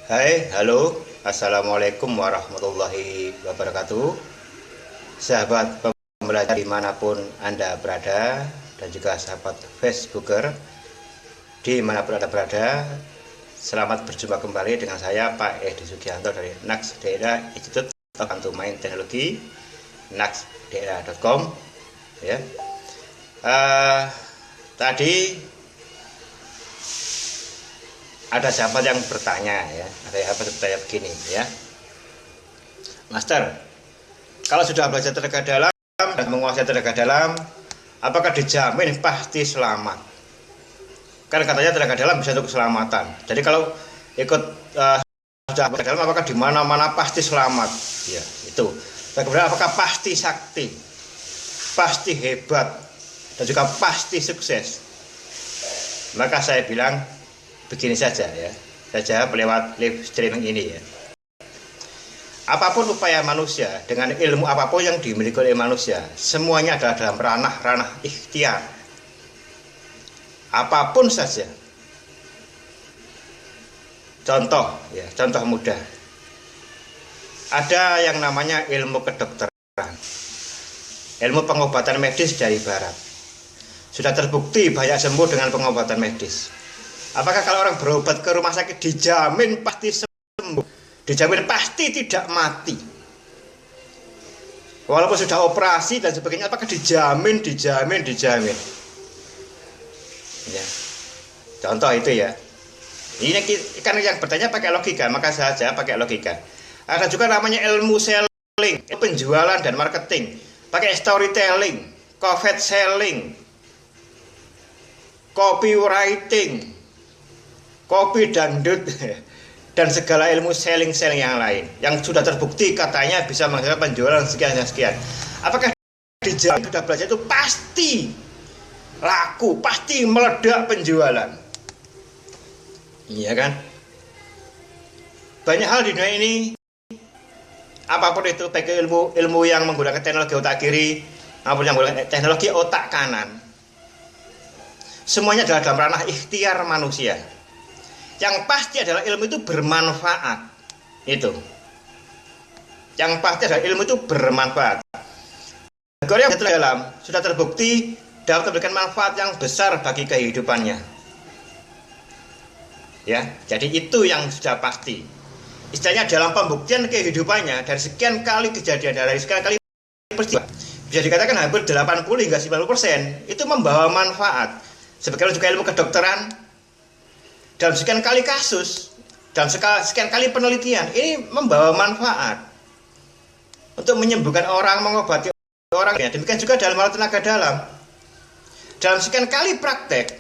Hai, halo, assalamualaikum warahmatullahi wabarakatuh. Sahabat pembelajar dimanapun Anda berada, dan juga sahabat Facebooker dimanapun Anda berada, selamat berjumpa kembali dengan saya Pak Edi Sugianto dari NAKS Daerah Institute of Main Teknologi, naksdaerah.com. Ya, tadi ada sahabat yang bertanya, ya, ada yang bertanya begini, ya, Master, kalau sudah belajar tenaga dalam dan menguasai tenaga dalam, apakah dijamin pasti selamat? Kan katanya tenaga dalam bisa untuk keselamatan. Jadi kalau ikut sudah tenaga dalam, apakah di mana-mana pasti selamat? Ya, itu. Kemudian apakah pasti sakti, pasti hebat, dan juga pasti sukses? Maka saya bilang begini saja, ya, saya jawab lewat live streaming ini, ya. Apapun upaya manusia dengan ilmu apapun yang dimiliki oleh manusia, semuanya adalah dalam ranah-ranah ikhtiar. Apapun saja. Contoh, ya, contoh mudah. Ada yang namanya ilmu kedokteran, ilmu pengobatan medis dari barat. Sudah terbukti banyak sembuh dengan pengobatan medis. Apakah kalau orang berobat ke rumah sakit dijamin pasti sembuh? Dijamin pasti tidak mati? Walaupun sudah operasi dan sebagainya, apakah dijamin? Ya. Contoh itu, ya. Ini kan yang bertanya pakai logika, maka saja pakai logika. Ada juga namanya ilmu selling, penjualan dan marketing. Pakai storytelling, coffee selling, copywriting, kopi dangdut, dan segala ilmu selling yang lain yang sudah terbukti katanya bisa menghasilkan penjualan sekian. Apakah dijamin sudah belajar itu pasti laku, pasti meledak penjualan? Iya kan? Banyak hal di dunia ini, apapun itu, baik ilmu yang menggunakan teknologi otak kiri maupun yang menggunakan teknologi otak kanan, semuanya adalah dalam ranah ikhtiar manusia. Yang pasti adalah ilmu itu bermanfaat. Itu. Yang pasti adalah ilmu itu bermanfaat. Negara yang dalam sudah terbukti dapat memberikan manfaat yang besar bagi kehidupannya. Ya, jadi itu yang sudah pasti. Istilahnya dalam pembuktian kehidupannya dari sekian kali kejadian, dari sekian kali peristiwa, bisa dikatakan hampir 80 hingga 90% itu membawa manfaat. Sebagaimana juga ilmu kedokteran, dalam sekian kali kasus, dalam sekian kali penelitian, ini membawa manfaat untuk menyembuhkan orang, mengobati orang. Demikian juga dalam hal tenaga dalam. Dalam sekian kali praktek,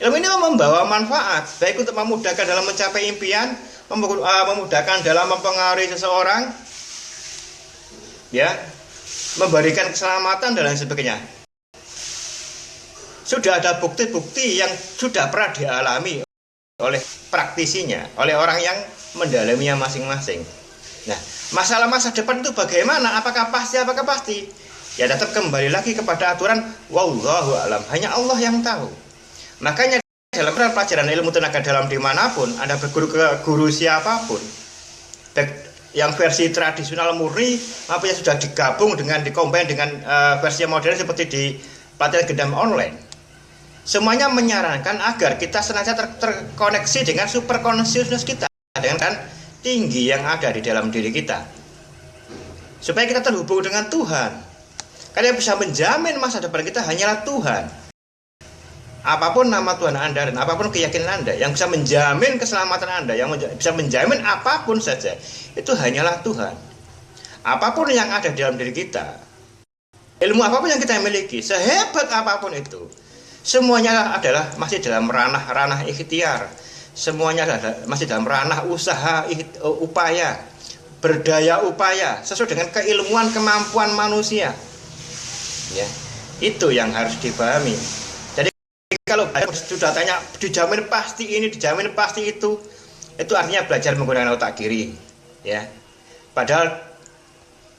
ilmu ini membawa manfaat, baik untuk memudahkan dalam mencapai impian, memudahkan dalam mempengaruhi seseorang, ya, memberikan keselamatan dan lain sebagainya. Sudah ada bukti-bukti yang sudah pernah dialami oleh praktisinya, oleh orang yang mendalaminya masing-masing. Nah, masalah masa depan itu bagaimana? Apakah pasti? Ya, tetap kembali lagi kepada aturan wallahu alam. Hanya Allah yang tahu. Makanya dalam pelajaran ilmu tenaga dalam dimanapun Anda berguru ke guru siapapun, baik yang versi tradisional murni maupun yang sudah digabung dengan dikombin dengan versi modern seperti di pelatihan gendam online, semuanya menyarankan agar kita senantiasa terkoneksi dengan super consciousness kita, dengan tinggi yang ada di dalam diri kita, supaya kita terhubung dengan Tuhan. Karena yang bisa menjamin masa depan kita hanyalah Tuhan. Apapun nama Tuhan Anda dan apapun keyakinan Anda, yang bisa menjamin keselamatan Anda, yang bisa menjamin apapun saja, itu hanyalah Tuhan. Apapun yang ada di dalam diri kita, ilmu apapun yang kita miliki, sehebat apapun itu, semuanya adalah masih dalam ranah ikhtiar. Semuanya adalah masih dalam ranah usaha, upaya, berdaya upaya, sesuai dengan keilmuan, kemampuan manusia. Ya, itu yang harus dipahami. Jadi kalau sudah tanya dijamin pasti ini, dijamin pasti itu artinya belajar menggunakan otak kiri. Ya, padahal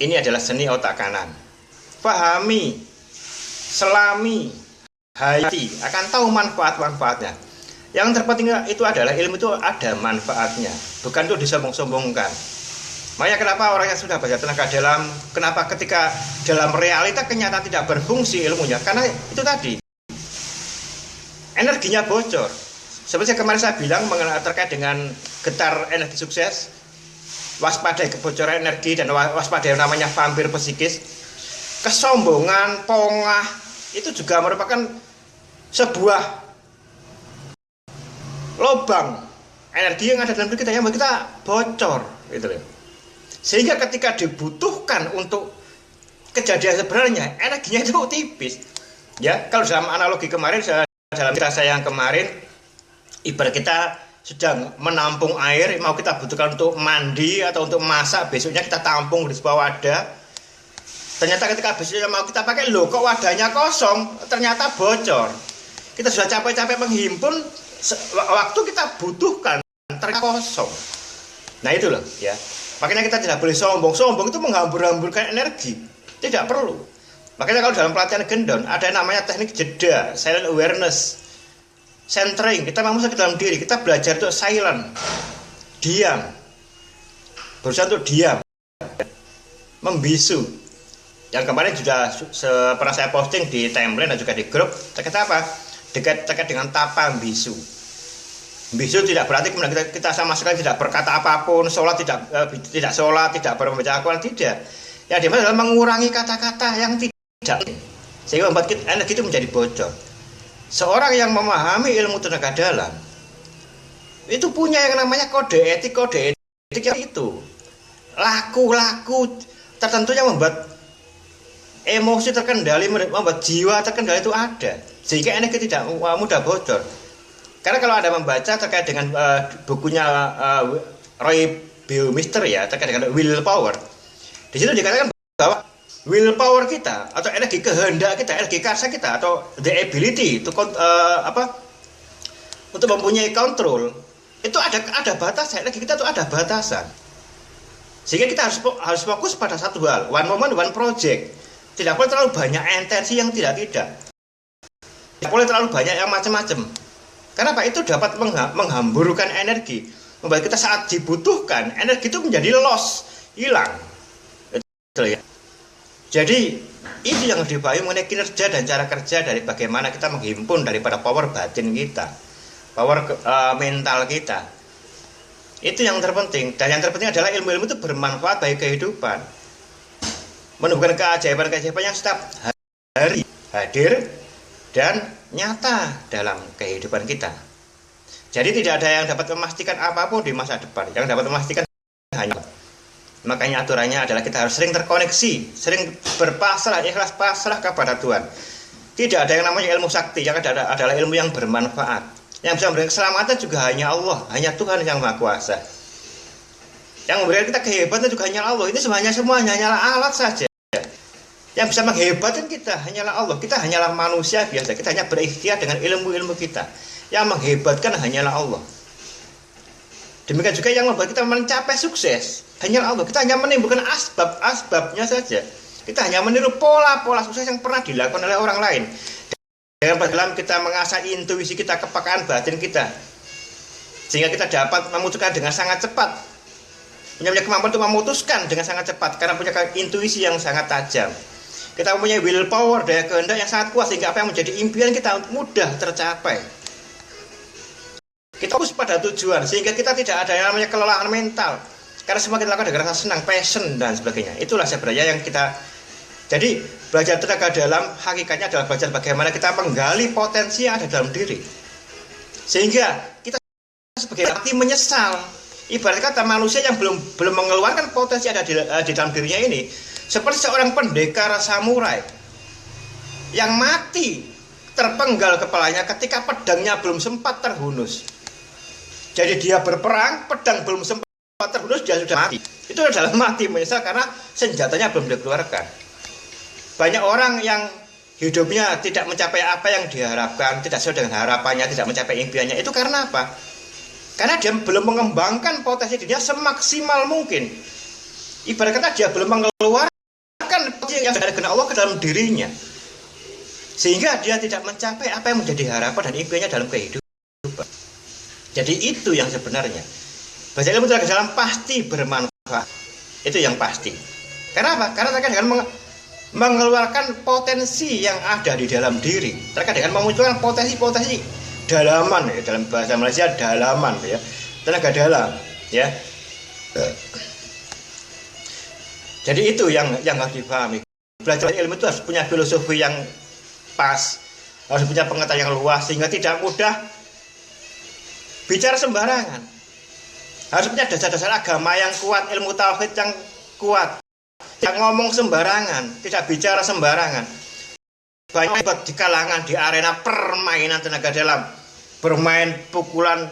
ini adalah seni otak kanan. Pahami, selami, hayati, akan tahu manfaat-manfaatnya. Yang terpenting itu adalah ilmu itu ada manfaatnya, bukan itu disombong-sombongkan. Makanya kenapa orang yang sudah baca tenaga dalam, kenapa ketika dalam realita kenyataan tidak berfungsi ilmunya? Karena itu tadi, energinya bocor. Seperti kemarin saya bilang mengenai terkait dengan getar energi sukses, waspada kebocoran energi dan waspada yang namanya vampir psikis, kesombongan, pongah, itu juga merupakan sebuah lubang energi yang ada dalam diri kita yang kita bocor gitu loh. Sehingga ketika dibutuhkan untuk kejadian sebenarnya energinya itu tipis. Ya, kalau dalam analogi kemarin dalam cerita saya yang kemarin, ibarat kita sedang menampung air, mau kita butuhkan untuk mandi atau untuk masak, besoknya kita tampung di sebuah wadah. Ternyata ketika besoknya mau kita pakai, loh kok wadahnya kosong, ternyata bocor. Kita sudah capek-capek menghimpun, waktu kita butuhkan ternyata kosong. Nah itu loh ya. Makanya kita tidak boleh sombong. Sombong itu menghambur-hamburkan energi. Tidak perlu. Makanya kalau dalam pelatihan gendon ada yang namanya teknik jeda, silent awareness, centering. Kita masuk ke dalam diri, kita belajar untuk silent, diam, berusaha untuk diam, membisu. Yang kemarin sudah pernah saya posting di timeline dan juga di grup. Terkait apa? Terkait dengan tapa bisu. Bisu tidak berarti kemudian kita sama sekali tidak berkata apapun, sholat tidak sholat, tidak membaca Al-Quran, tidak. Yang dimana adalah mengurangi kata-kata yang tidak, sehingga membuat energi itu menjadi bocor. Seorang yang memahami ilmu tenaga dalam itu punya yang namanya kode etik itu laku tertentu yang membuat emosi terkendali, membuat jiwa terkendali itu ada, sehingga energi tidak mudah bocor. Karena kalau Anda membaca terkait dengan bukunya Roy Baumeister ya, terkait dengan willpower, di situ dikatakan bahwa willpower kita atau energi kehendak kita, energi karsa kita atau the ability untuk mempunyai kontrol itu ada batasan. Energi kita itu ada batasan, sehingga kita harus fokus pada satu hal, one moment one project. Tidak boleh terlalu banyak intensi yang tidak tidak boleh terlalu banyak yang macam-macam. Kenapa? Itu dapat menghamburkan energi, membuat kita saat dibutuhkan energi itu menjadi loss, hilang. Betul ya. Jadi itu yang dibahas mengenai kinerja dan cara kerja dari bagaimana kita menghimpun daripada power batin kita, power mental kita. Itu yang terpenting. Dan yang terpenting adalah ilmu-ilmu itu bermanfaat bagi kehidupan, menumbuhkan keajaiban-keajaiban yang setiap hari hadir dan nyata dalam kehidupan kita. Jadi tidak ada yang dapat memastikan apapun di masa depan. Yang dapat memastikan hanya, makanya aturannya adalah kita harus sering terkoneksi, sering berpasrah, ikhlas pasrah kepada Tuhan. Tidak ada yang namanya ilmu sakti, yang ada adalah ilmu yang bermanfaat. Yang bisa memberikan keselamatan juga hanya Allah, hanya Tuhan yang Maha Kuasa. Yang memberikan kita kehebatan juga hanya Allah. Ini semuanya hanyalah alat saja. Yang bisa menghebatkan kita hanyalah Allah. Kita hanyalah manusia biasa. Kita hanya berikhtiar dengan ilmu-ilmu kita. Yang menghebatkan hanyalah Allah. Demikian juga yang membuat kita mencapai sukses hanyalah Allah. Kita hanya menimbulkan asbab-asbabnya saja. Kita hanya meniru pola-pola sukses yang pernah dilakukan oleh orang lain. Dalam kita mengasah intuisi kita, kepekaan batin kita, sehingga kita dapat memutuskan dengan sangat cepat, punya kemampuan untuk memutuskan dengan sangat cepat karena punya intuisi yang sangat tajam. Kita mempunyai willpower, daya kehendak yang sangat kuat, sehingga apa yang menjadi impian kita mudah tercapai. Kita fokus pada tujuan, sehingga kita tidak ada yang namanya kelelahan mental, karena semua kita lakukan dengan rasa senang, passion dan sebagainya. Itulah sebenarnya yang kita. Jadi belajar tenaga dalam hakikatnya adalah belajar bagaimana kita menggali potensi yang ada dalam diri, sehingga kita sebagai arti menyesal. Ibarat kata manusia yang belum mengeluarkan potensi yang ada di dalam dirinya ini, seperti seorang pendekar samurai yang mati terpenggal kepalanya ketika pedangnya belum sempat terhunus. Jadi dia berperang, pedang belum sempat terhunus, dia sudah mati. Itu adalah mati menyesal karena senjatanya belum dikeluarkan. Banyak orang yang hidupnya tidak mencapai apa yang diharapkan, tidak sesuai dengan harapannya, tidak mencapai impiannya. Itu karena apa? Karena dia belum mengembangkan potensi dirinya semaksimal mungkin. Ibarat kata dia belum mengeluarkan potensi yang dari Allah ke dalam dirinya, sehingga dia tidak mencapai apa yang menjadi harapan dan impiannya dalam kehidupan. Jadi itu yang sebenarnya. Baca ilmu tenaga dalam pasti bermanfaat. Itu yang pasti. Karena apa? Karena terkait dengan mengeluarkan potensi yang ada di dalam diri. Terkait dengan memunculkan potensi-potensi dalaman ya, dalam bahasa Malaysia dalaman ya. Tenaga dalam ya. Jadi itu yang harus dipahami. Belajar ilmu itu harus punya filosofi yang pas, harus punya pengetahuan yang luas sehingga tidak mudah bicara sembarangan. Harus punya dasar-dasar agama yang kuat, ilmu tauhid yang kuat. Tidak ngomong sembarangan, tidak bicara sembarangan. Banyak di kalangan di arena permainan tenaga dalam, bermain pukulan,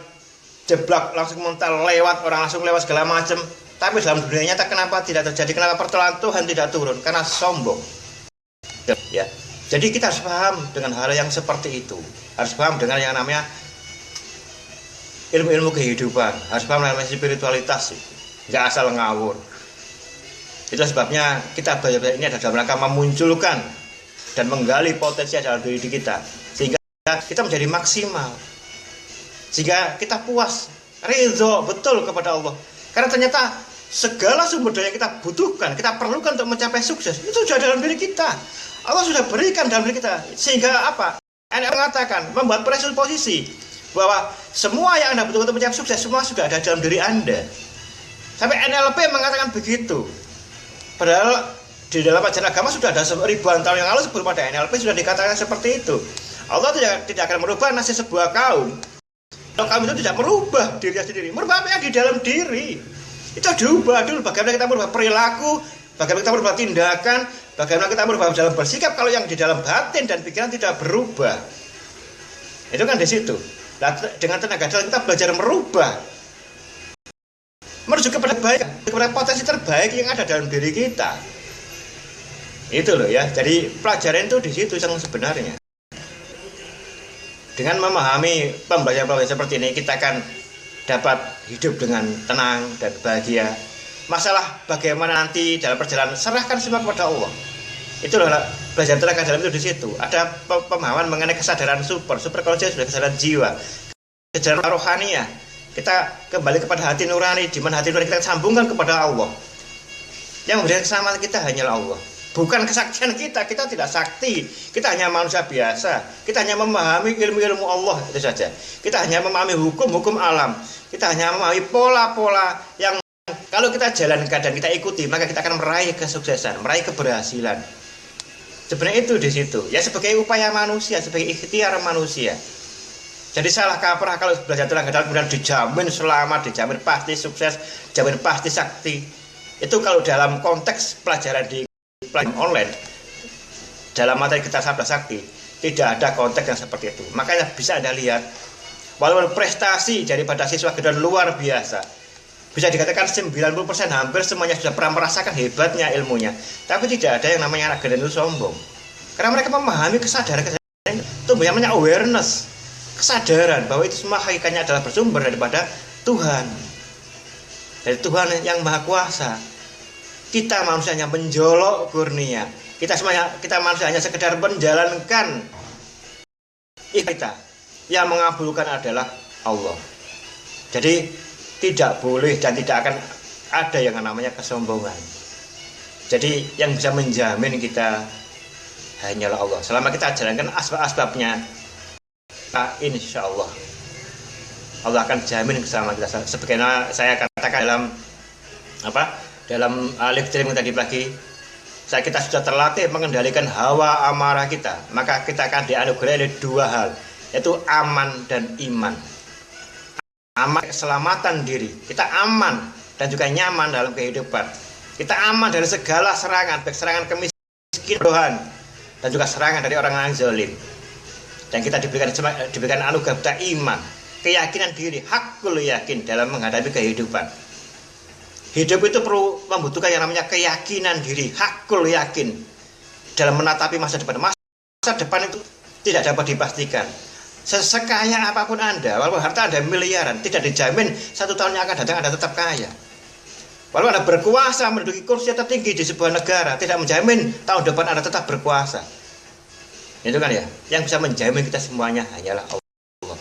jeblak langsung mental lewat, orang langsung lewat segala macam. Tapi dalam dunia nyata kenapa tidak terjadi? Kenapa pertolongan Tuhan tidak turun? Karena sombong. Ya. Jadi kita harus paham dengan hal yang seperti itu. Harus paham dengan yang namanya ilmu-ilmu kehidupan. Harus paham namanya spiritualitas. Nggak asal ngawur. Itu sebabnya kita belajar ini adalah dalam rangka memunculkan dan menggali potensi dalam diri kita. Sehingga kita menjadi maksimal. Sehingga kita puas, ridho betul kepada Allah. Karena ternyata segala sumber daya yang kita butuhkan, kita perlukan untuk mencapai sukses, itu sudah dalam diri kita. Allah sudah berikan dalam diri kita. Sehingga apa? Anda mengatakan, membuat presupposisi bahwa semua yang Anda butuhkan untuk mencapai sukses, semua sudah ada dalam diri Anda. Sampai NLP mengatakan begitu. Padahal di dalam ajaran agama sudah ada ribuan tahun yang lalu sebelum ada NLP sudah dikatakan seperti itu. Allah tidak akan merubah nasib sebuah kaum. Kalau kaum itu tidak merubah dirinya sendiri, merubah apa yang di dalam diri. Itu diubah dulu. Bagaimana kita merubah perilaku, bagaimana kita merubah tindakan, bagaimana kita merubah dalam bersikap kalau yang di dalam batin dan pikiran tidak berubah. Itu kan di situ. Nah, dengan tenaga dalam kita belajar merubah, menuju kepada baik, kepada potensi terbaik yang ada dalam diri kita. Itu loh ya. Jadi pelajaran itu di situ yang sebenarnya. Dengan memahami pembelajaran-pembelajaran seperti ini, kita akan dapat hidup dengan tenang dan bahagia. Masalah bagaimana nanti dalam perjalanan, serahkan semua kepada Allah. Itulah belajar tenaga dalam itu di situ. Ada pemahaman mengenai kesadaran super conscious, sudah kesadaran jiwa, kesadaran rohaniah. Kita kembali kepada hati nurani, di mana hati nurani kita sambungkan kepada Allah. Yang memberikan keselamatan kita hanyalah Allah. Bukan kesaktian kita tidak sakti. Kita hanya manusia biasa. Kita hanya memahami ilmu-ilmu Allah, itu saja. Kita hanya memahami hukum-hukum alam. Kita hanya memahami pola-pola yang kalau kita jalankan dan kita ikuti, maka kita akan meraih kesuksesan, meraih keberhasilan. Sebenarnya itu di situ. Ya sebagai upaya manusia, sebagai ikhtiar manusia. Jadi salah kaprah kalau belajar tenaga dalam kemudian dijamin selamat, dijamin pasti sukses, dijamin pasti sakti. Itu kalau dalam konteks pelajaran di online dalam materi kita sabda sakti tidak ada konteks yang seperti itu. Makanya bisa Anda lihat walaupun prestasi daripada siswa kedua luar biasa, bisa dikatakan 90% hampir semuanya sudah pernah merasakan hebatnya ilmunya, tapi tidak ada yang namanya anak geden itu sombong. Karena mereka memahami kesadaran itu yang namanya awareness, kesadaran bahwa itu semua hakikatnya adalah bersumber daripada Tuhan, dari Tuhan yang Maha Kuasa. Kita manusianya menjolok kurnia. Kita manusia hanya sekedar menjalankan kita. Yang mengabulkan adalah Allah. Jadi tidak boleh dan tidak akan ada yang namanya kesombongan. Jadi yang bisa menjamin kita hanyalah Allah. Selama kita jalankan asbab-asbabnya, insya Allah Allah akan jamin keselamatan kita. Sebagaimana saya katakan dalam alif trim tadi pagi, kita sudah terlatih mengendalikan hawa amarah kita, maka kita akan dianugerahi oleh dua hal, yaitu aman dan iman. Aman, keselamatan diri, kita aman dan juga nyaman dalam kehidupan. Kita aman dari segala serangan, baik serangan kemiskinan dan juga serangan dari orang yang zalim. Dan kita diberikan anugerah kita iman, keyakinan diri, hakul yakin dalam menghadapi kehidupan. Hidup itu perlu membutuhkan yang namanya keyakinan diri, hakul yakin dalam menatapi masa depan. Masa depan itu tidak dapat dipastikan. Sesekaya apapun Anda, walaupun harta Anda miliaran, tidak dijamin 1 tahun yang akan datang Anda tetap kaya. Walaupun Anda berkuasa menduduki kursi tertinggi di sebuah negara, tidak menjamin tahun depan Anda tetap berkuasa. Itu kan ya, yang bisa menjamin kita semuanya hanyalah Allah.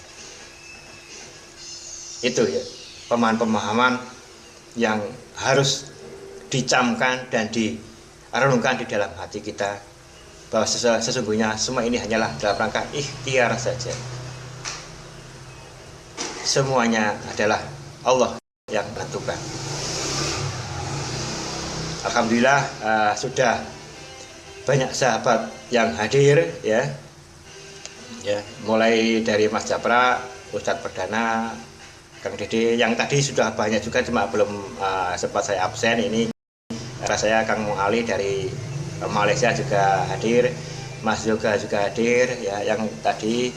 Itu ya pemahaman-pemahaman yang harus dicamkan dan direnungkan di dalam hati kita, bahwa sesungguhnya semua ini hanyalah dalam rangka ikhtiar saja. Semuanya adalah Allah yang menentukan. Alhamdulillah sudah banyak sahabat yang hadir ya, mulai dari Mas Japra, Ustadz Perdana, Kang Dede, yang tadi sudah banyak juga, cuma belum sempat saya absen. Ini saya Kang Ali dari Malaysia juga hadir, Mas Yoga juga hadir ya, yang tadi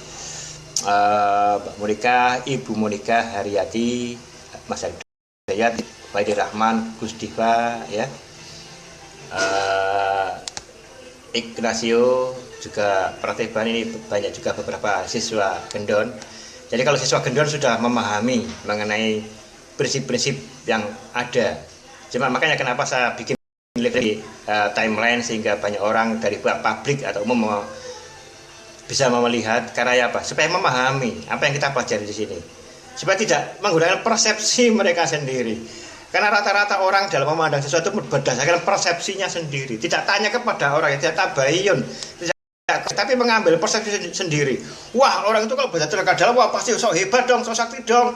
Mbak Monika, Ibu Monika Haryati, Mas Dayat, Faidir Rahman, Gus Diva ya, Ignacio juga Pratiban. Ini banyak juga beberapa siswa Gendon. Jadi kalau siswa Gendon sudah memahami mengenai prinsip-prinsip yang ada, cuma makanya kenapa saya bikin live timeline sehingga banyak orang dari publik atau umum bisa melihat, karena ya apa? Supaya memahami apa yang kita pelajari di sini, supaya tidak menggunakan persepsi mereka sendiri. Karena rata-rata orang dalam memandang sesuatu berdasarkan persepsinya sendiri, tidak tanya kepada orang, tidak tabayun, tapi mengambil persepsi sendiri. Wah, orang itu kalau baca tenaga dalam, wah pasti sok hebat dong, sok sakti dong.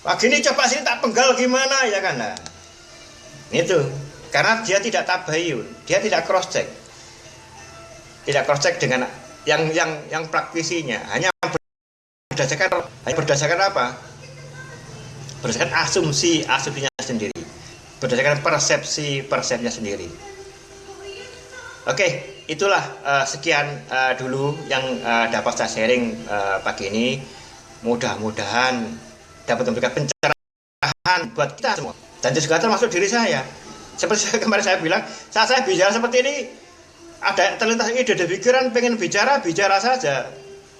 Wah gini, coba sini tak penggal gimana ya kan? Nah, itu karena dia tidak tabayun, dia tidak cross check, dengan yang praktisinya, hanya berdasarkan apa? Berdasarkan asumsinya sendiri, berdasarkan persepsinya sendiri. Oke, itulah sekian dulu yang dapat saya sharing pagi ini. Mudah-mudahan dapat memberikan pencerahan buat kita semua, dan juga termasuk diri saya. Seperti kemarin saya bilang, saat saya bicara seperti ini, ada terlintas ide dan pikiran, pengen bicara saja.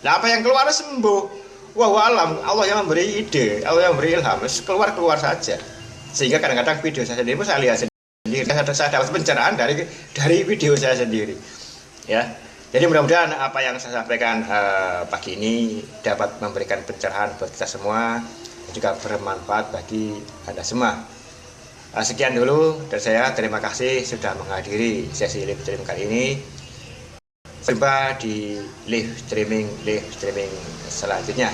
Nah, apa yang keluar sembuh. Alam, Allah yang memberi ide, Allah yang memberi ilham, keluar saja. Sehingga kadang-kadang video saya sendiri pun saya lihat sendiri, saya dapat pencerahan dari video saya sendiri. Ya, jadi mudah-mudahan apa yang saya sampaikan pagi ini dapat memberikan pencerahan buat kita semua, dan juga bermanfaat bagi Anda semua. Sekian dulu dari saya, terima kasih sudah menghadiri sesi live stream kali ini. Jumpa di live streaming selanjutnya.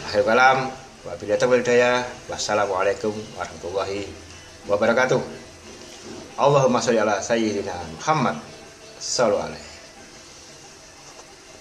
Akhirul kalam, wabillahi taufiq wal hidayah. Wassalamualaikum warahmatullahi wabarakatuh. Allahumma sholli ala sayyidina Muhammad sallallahu alaihi